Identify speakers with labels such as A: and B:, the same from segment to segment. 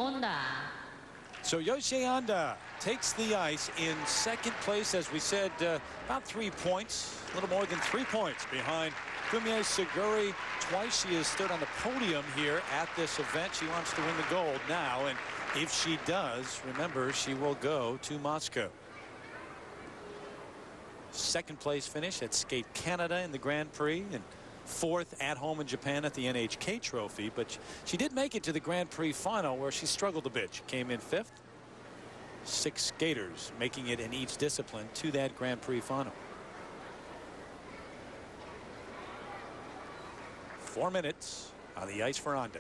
A: Onda.
B: So YOSHIE Onda takes the ice in second place, as we said, about 3 points, a little more than 3 points behind Fumie Suguri. Twice she has stood on the podium here at this event. She wants to win the gold now, and if she does, remember, she will go to Moscow. Second place finish at Skate Canada in the Grand Prix, and fourth at home in Japan at the NHK Trophy. But she did make it to the Grand Prix final, where she struggled a bit. She came in fifth. 6 skaters making it in each discipline to that Grand Prix final. 4 minutes on the ice for Onda.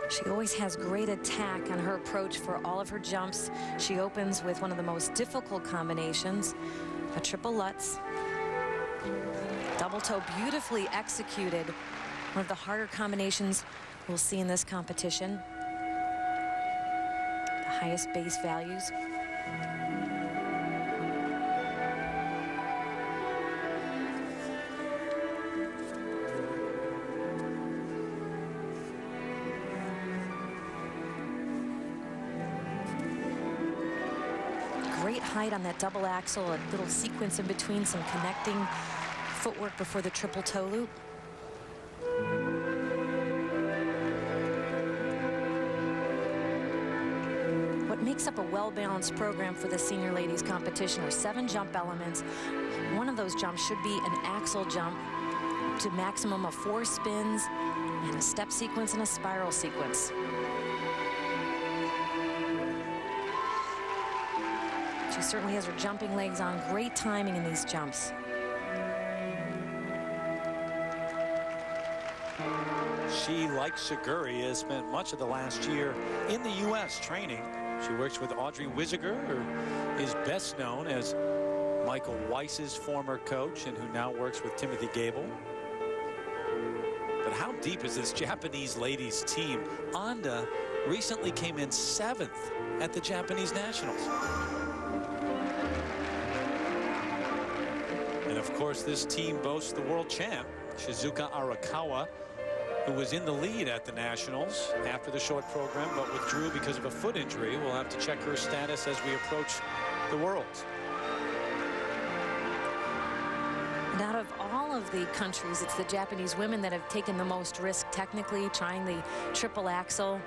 C: She always has great attack on her approach for all of her jumps. She opens with one of the most difficult combinations, a triple Lutz. Double toe, beautifully executed. One of the harder combinations we'll see in this competition. The highest base values. Great height on that double axel, a little sequence in between, some connecting footwork before the triple toe loop. What makes up a well-balanced program for the senior ladies competition are 7 jump elements. One of those jumps should be an axel jump to maximum of 4 spins and a step sequence and a spiral sequence. She certainly has her jumping legs on. Great timing in these jumps.
B: She, like Suguri, has spent much of the last year in the U.S. training. She works with Audrey Wiesiger, who is best known as Michael Weiss's former coach and who now works with Timothy Gable. But how deep is this Japanese ladies team? Onda recently came in 7th at the Japanese Nationals. And of course, this team boasts the world champ, Shizuka Arakawa, who was in the lead at the Nationals after the short program, but withdrew because of a foot injury. We'll have to check her status as we approach the Worlds.
C: And out of all of the countries, it's the Japanese women that have taken the most risk technically, trying the triple axel.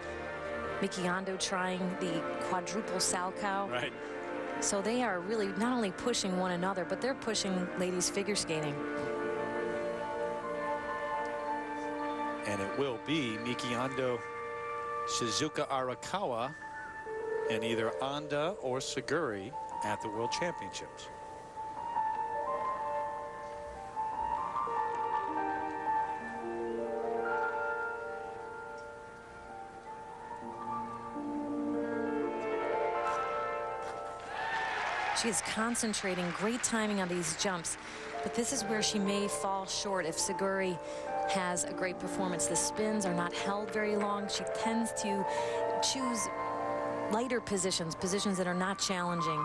C: Miki Ando trying the quadruple salchow.
B: Right.
C: So they are really not only pushing one another, but they're pushing ladies figure skating.
B: And it will be Miki Ando, Shizuka Arakawa, and either Onda or Suguri at the World Championships.
C: She is concentrating, great timing on these jumps, but this is where she may fall short if Suguri has a great performance. The spins are not held very long. She tends to choose lighter positions, positions that are not challenging.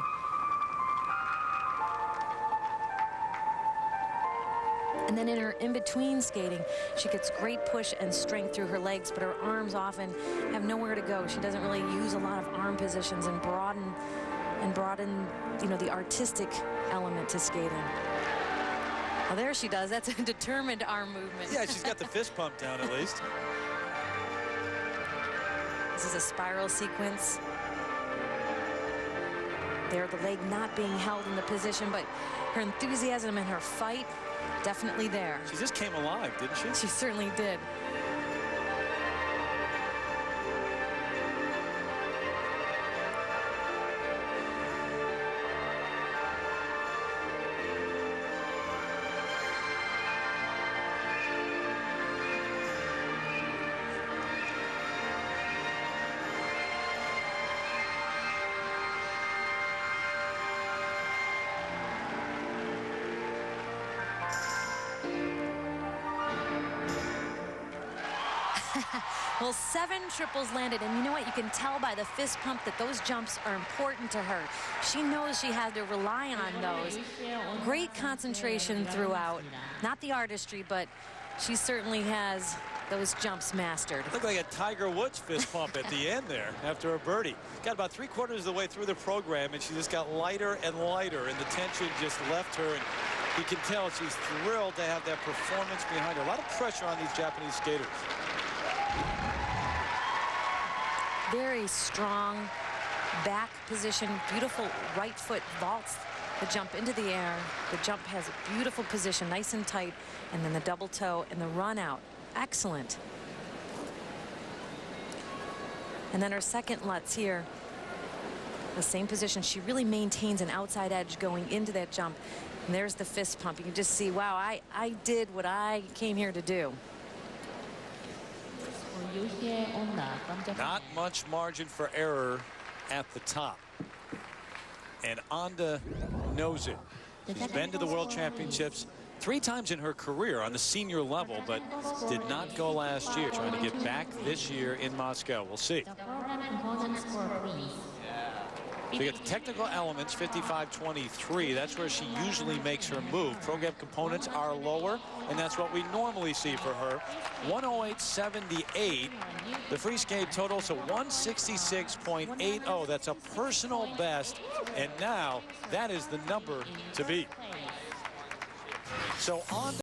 C: And then in her in-between skating, she gets great push and strength through her legs, but her arms often have nowhere to go. She doesn't really use a lot of arm positions and broaden, you know, the artistic element to skating. Well, there she does. That's a determined arm movement.
B: Yeah, she's got the fist pump down at least.
C: This is a spiral sequence. There, the leg not being held in the position, but her enthusiasm and her fight, definitely there.
B: She just came alive, didn't she?
C: She certainly did. Well, 7 triples landed, and you know what? You can tell by the fist pump that those jumps are important to her. She knows she had to rely on those. Great concentration throughout. Not the artistry, but she certainly has those jumps mastered.
B: Looked like a Tiger Woods fist pump at the end there after a birdie. Got about 3/4 of the way through the program, and she just got lighter and lighter, and the tension just left her. And you can tell she's thrilled to have that performance behind her. A lot of pressure on these Japanese skaters.
C: Very strong back position, beautiful right foot vaults the jump into the air. The jump has a beautiful position, nice and tight, and then the double toe and the run out. Excellent. And then her second Lutz here, the same position. She really maintains an outside edge going into that jump. And there's the fist pump. You can just see, wow, I did what I came here to do.
B: Not much margin for error at the top. And Onda knows it. She's been to the World Championships 3 times in her career on the senior level, but did not go last year. Trying to get back this year in Moscow. We'll see. So you get the technical elements, 55-23. That's where she usually makes her move. Program components are lower, and that's what we normally see for her. 108.78. The free skate total, so 166.80. That's a personal best, and now that is the number to beat. So on.